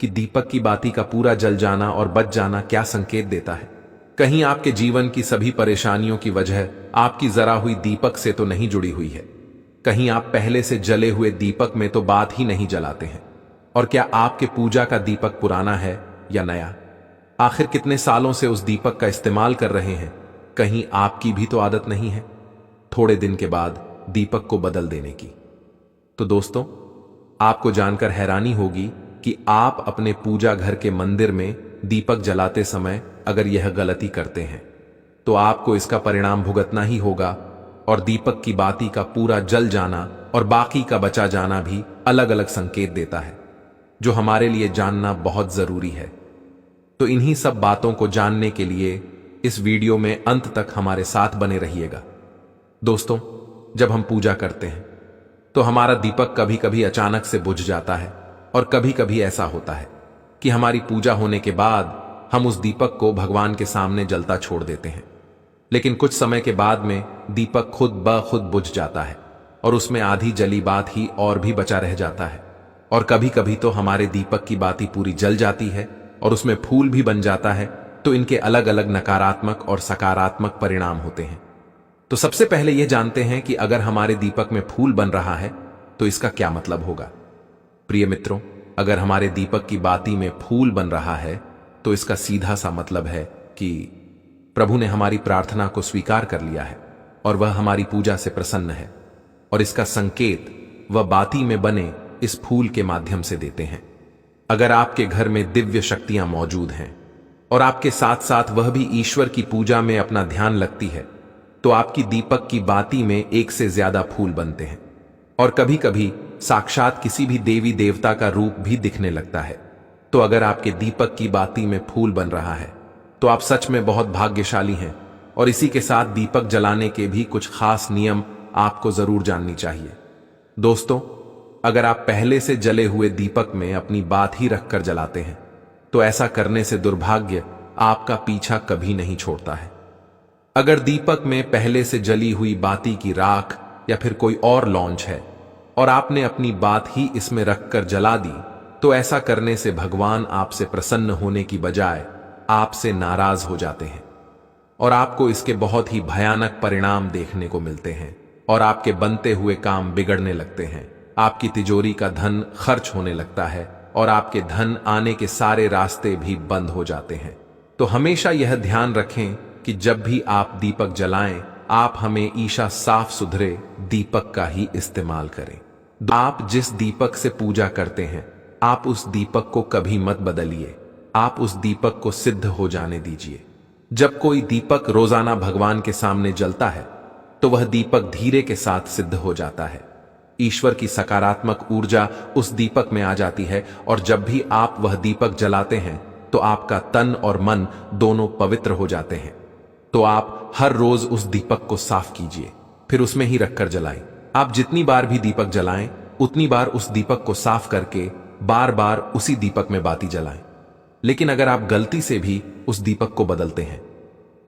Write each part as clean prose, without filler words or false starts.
कि दीपक की बाती का पूरा जल जाना और बच जाना क्या संकेत देता है। कहीं आपके जीवन की सभी परेशानियों की वजह आपकी जरा हुई दीपक से तो नहीं जुड़ी हुई है। कहीं आप पहले से जले हुए दीपक में तो बात ही नहीं जलाते हैं। और क्या आपके पूजा का दीपक पुराना है या नया? आखिर कितने सालों से उस दीपक का इस्तेमाल कर रहे हैं? कहीं आपकी भी तो आदत नहीं है थोड़े दिन के बाद दीपक को बदल देने की? तो दोस्तों, आपको जानकर हैरानी होगी कि आप अपने पूजा घर के मंदिर में दीपक जलाते समय अगर यह गलती करते हैं तो आपको इसका परिणाम भुगतना ही होगा। और दीपक की बाती का पूरा जल जाना और बाकी का बचा जाना भी अलग अलग संकेत देता है, जो हमारे लिए जानना बहुत जरूरी है। तो इन्हीं सब बातों को जानने के लिए इस वीडियो में अंत तक हमारे साथ बने रहिएगा। दोस्तों, जब हम पूजा करते हैं तो हमारा दीपक कभी कभी अचानक से बुझ जाता है और कभी कभी ऐसा होता है कि हमारी पूजा होने के बाद हम उस दीपक को भगवान के सामने जलता छोड़ देते हैं। लेकिन कुछ समय के बाद में दीपक खुद ब खुद बुझ जाता है और उसमें आधी जली बात ही और भी बचा रह जाता है। और कभी कभी तो हमारे दीपक की बाती पूरी जल जाती है और उसमें फूल भी बन जाता है। तो इनके अलग अलग नकारात्मक और सकारात्मक परिणाम होते हैं। तो सबसे पहले यह जानते हैं कि अगर हमारे दीपक में फूल बन रहा है तो इसका क्या मतलब होगा। प्रिय मित्रों, अगर हमारे दीपक की बाती में फूल बन रहा है तो इसका सीधा सा मतलब है कि प्रभु ने हमारी प्रार्थना को स्वीकार कर लिया है और वह हमारी पूजा से प्रसन्न है। और इसका संकेत वह बाती में बने इस फूल के माध्यम से देते हैं। अगर आपके घर में दिव्य शक्तियां मौजूद हैं और आपके साथ साथ वह भी ईश्वर की पूजा में अपना ध्यान लगती है तो आपकी दीपक की बाती में एक से ज्यादा फूल बनते हैं। और कभी कभी साक्षात किसी भी देवी देवता का रूप भी दिखने लगता है। तो अगर आपके दीपक की बाती में फूल बन रहा है तो आप सच में बहुत भाग्यशाली हैं। और इसी के साथ दीपक जलाने के भी कुछ खास नियम आपको जरूर जाननी चाहिए। दोस्तों, अगर आप पहले से जले हुए दीपक में अपनी बात ही रखकर जलाते हैं तो ऐसा करने से दुर्भाग्य आपका पीछा कभी नहीं छोड़ता है। अगर दीपक में पहले से जली हुई बाती की राख या फिर कोई और लौंच है और आपने अपनी बात ही इसमें रखकर जला दी तो ऐसा करने से भगवान आपसे प्रसन्न होने की बजाय आपसे नाराज हो जाते हैं और आपको इसके बहुत ही भयानक परिणाम देखने को मिलते हैं। और आपके बनते हुए काम बिगड़ने लगते हैं, आपकी तिजोरी का धन खर्च होने लगता है और आपके धन आने के सारे रास्ते भी बंद हो जाते हैं। तो हमेशा यह ध्यान रखें कि जब भी आप दीपक जलाएं, आप हमेशा साफ सुथरे दीपक का ही इस्तेमाल करें। आप जिस दीपक से पूजा करते हैं, आप उस दीपक को कभी मत बदलिए। आप उस दीपक को सिद्ध हो जाने दीजिए। जब कोई दीपक रोजाना भगवान के सामने जलता है तो वह दीपक धीरे के साथ सिद्ध हो जाता है। ईश्वर की सकारात्मक ऊर्जा उस दीपक में आ जाती है और जब भी आप वह दीपक जलाते हैं तो आपका तन और मन दोनों पवित्र हो जाते हैं। तो आप हर रोज उस दीपक को साफ कीजिए, फिर उसमें ही रखकर जलाएं। आप जितनी बार भी दीपक जलाएं उतनी बार उस दीपक को साफ करके बार बार उसी दीपक में बाती जलाएं। लेकिन अगर आप गलती से भी उस दीपक को बदलते हैं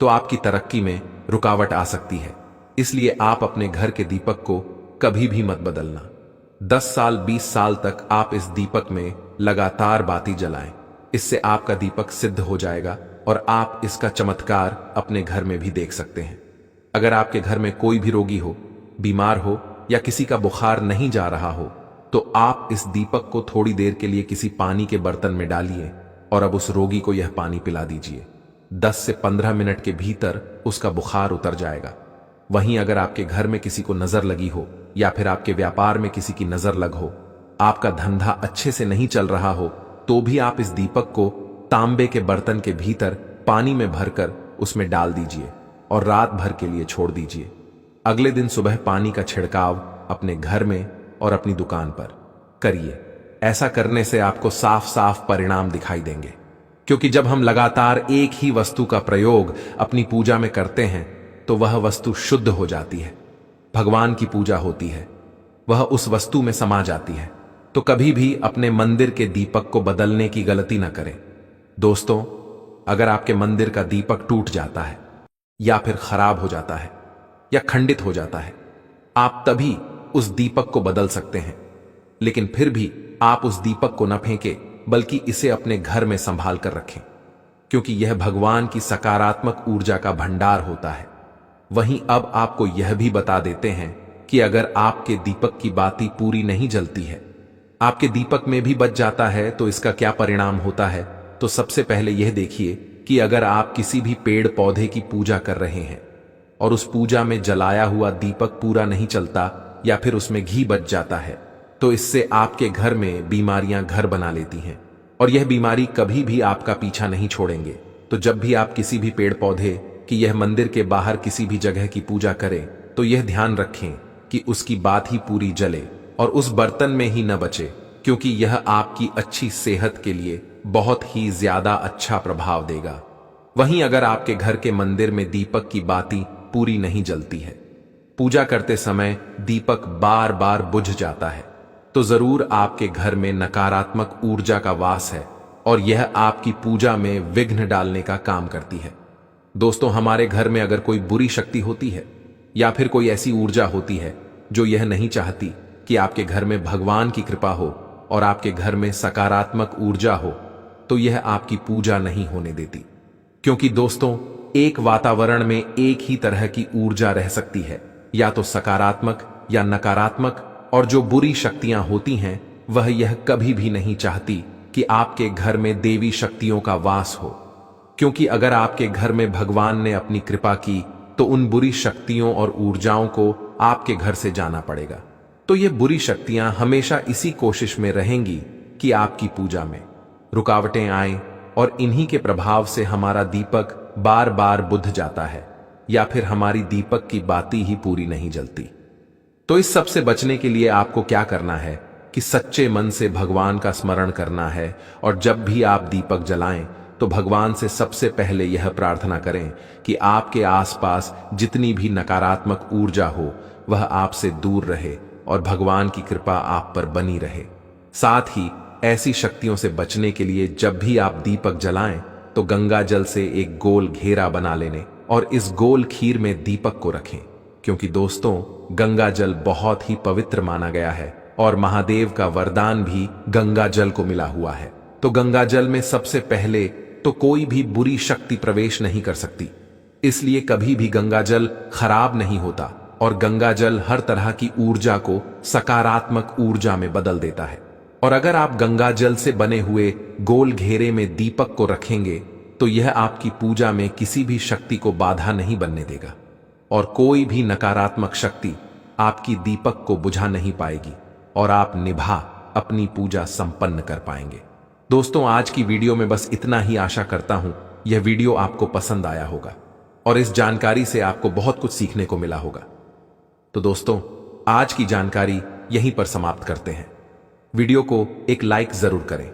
तो आपकी तरक्की में रुकावट आ सकती है। इसलिए आप अपने घर के दीपक को कभी भी मत बदलना। 10 साल 20 साल तक आप इस दीपक में लगातार बाती जलाएं। इससे आपका दीपक सिद्ध हो जाएगा और आप इसका चमत्कार अपने घर में भी देख सकते हैं। अगर आपके घर में कोई भी रोगी हो, बीमार हो या किसी का बुखार नहीं जा रहा हो तो आप इस दीपक को थोड़ी देर के लिए किसी पानी के बर्तन में डालिए और अब उस रोगी को यह पानी पिला दीजिए। 10 से 15 मिनट के भीतर उसका बुखार उतर जाएगा। वहीं अगर आपके घर में किसी को नजर लगी हो या फिर आपके व्यापार में किसी की नजर लग हो, आपका धंधा अच्छे से नहीं चल रहा हो, तो भी आप इस दीपक को तांबे के बर्तन के भीतर पानी में भरकर उसमें डाल दीजिए और रात भर के लिए छोड़ दीजिए। अगले दिन सुबह पानी का छिड़काव अपने घर में और अपनी दुकान पर करिए। ऐसा करने से आपको साफ साफ परिणाम दिखाई देंगे, क्योंकि जब हम लगातार एक ही वस्तु का प्रयोग अपनी पूजा में करते हैं तो वह वस्तु शुद्ध हो जाती है। भगवान की पूजा होती है, वह उस वस्तु में समा जाती है। तो कभी भी अपने मंदिर के दीपक को बदलने की गलती न करें। दोस्तों, अगर आपके मंदिर का दीपक टूट जाता है या फिर खराब हो जाता है या खंडित हो जाता है, आप तभी उस दीपक को बदल सकते हैं। लेकिन फिर भी आप उस दीपक को न फेंके, बल्कि इसे अपने घर में संभाल कर रखें, क्योंकि यह भगवान की सकारात्मक ऊर्जा का भंडार होता है। वहीं अब आपको यह भी बता देते हैं कि अगर आपके दीपक की बाती पूरी नहीं जलती है, आपके दीपक में भी बच जाता है, तो इसका क्या परिणाम होता है। तो सबसे पहले यह देखिए कि अगर आप किसी भी पेड़ पौधे की पूजा कर रहे हैं और उस पूजा में जलाया हुआ दीपक पूरा नहीं चलता या फिर उसमें घी बच जाता है, तो इससे आपके घर में बीमारियां घर बना लेती हैं और यह बीमारी कभी भी आपका पीछा नहीं छोड़ेंगे। तो जब भी आप किसी भी पेड़ पौधे की यह मंदिर के बाहर किसी भी जगह की पूजा करें, तो यह ध्यान रखें कि उसकी बात ही पूरी जले और उस बर्तन में ही न बचे, क्योंकि यह आपकी अच्छी सेहत के लिए बहुत ही ज्यादा अच्छा प्रभाव देगा। वहीं अगर आपके घर के मंदिर में दीपक की बाती पूरी नहीं जलती है, पूजा करते समय दीपक बार बार बुझ जाता है, तो जरूर आपके घर में नकारात्मक ऊर्जा का वास है और यह आपकी पूजा में विघ्न डालने का काम करती है। दोस्तों, हमारे घर में अगर कोई बुरी शक्ति होती है या फिर कोई ऐसी ऊर्जा होती है जो यह नहीं चाहती कि आपके घर में भगवान की कृपा हो और आपके घर में सकारात्मक ऊर्जा हो, तो यह आपकी पूजा नहीं होने देती। क्योंकि दोस्तों, एक वातावरण में एक ही तरह की ऊर्जा रह सकती है, या तो सकारात्मक या नकारात्मक, और जो बुरी शक्तियां होती हैं वह यह कभी भी नहीं चाहती कि आपके घर में देवी शक्तियों का वास हो। क्योंकि अगर आपके घर में भगवान ने अपनी कृपा की, तो उन बुरी शक्तियों और ऊर्जाओं को आपके घर से जाना पड़ेगा। तो ये बुरी शक्तियां हमेशा इसी कोशिश में रहेंगी कि आपकी पूजा में रुकावटें आएं और इन्हीं के प्रभाव से हमारा दीपक बार बार बुझ जाता है या फिर हमारी दीपक की बाती ही पूरी नहीं जलती। तो इस सब से बचने के लिए आपको क्या करना है कि सच्चे मन से भगवान का स्मरण करना है, और जब भी आप दीपक जलाएं तो भगवान से सबसे पहले यह प्रार्थना करें कि आपके आसपास जितनी भी नकारात्मक ऊर्जा हो वह आपसे दूर रहे और भगवान की कृपा आप पर बनी रहे। साथ ही ऐसी शक्तियों से बचने के लिए जब भी आप दीपक जलाएं तो गंगा जल से एक गोल घेरा बना लेने और इस गोल खीर में दीपक को रखें, क्योंकि दोस्तों, गंगा जल बहुत ही पवित्र माना गया है और महादेव का वरदान भी गंगा जल को मिला हुआ है। तो गंगा जल में सबसे पहले तो कोई भी बुरी शक्ति प्रवेश नहीं कर सकती, इसलिए कभी भी गंगा जल खराब नहीं होता और गंगा जल हर तरह की ऊर्जा को सकारात्मक ऊर्जा में बदल देता है। और अगर आप गंगा जल से बने हुए गोल घेरे में दीपक को रखेंगे तो यह आपकी पूजा में किसी भी शक्ति को बाधा नहीं बनने देगा और कोई भी नकारात्मक शक्ति आपकी दीपक को बुझा नहीं पाएगी और आप निभा अपनी पूजा संपन्न कर पाएंगे। दोस्तों, आज की वीडियो में बस इतना ही। आशा करता हूं यह वीडियो आपको पसंद आया होगा और इस जानकारी से आपको बहुत कुछ सीखने को मिला होगा। तो दोस्तों, आज की जानकारी यहीं पर समाप्त करते हैं। वीडियो को एक लाइक जरूर करें।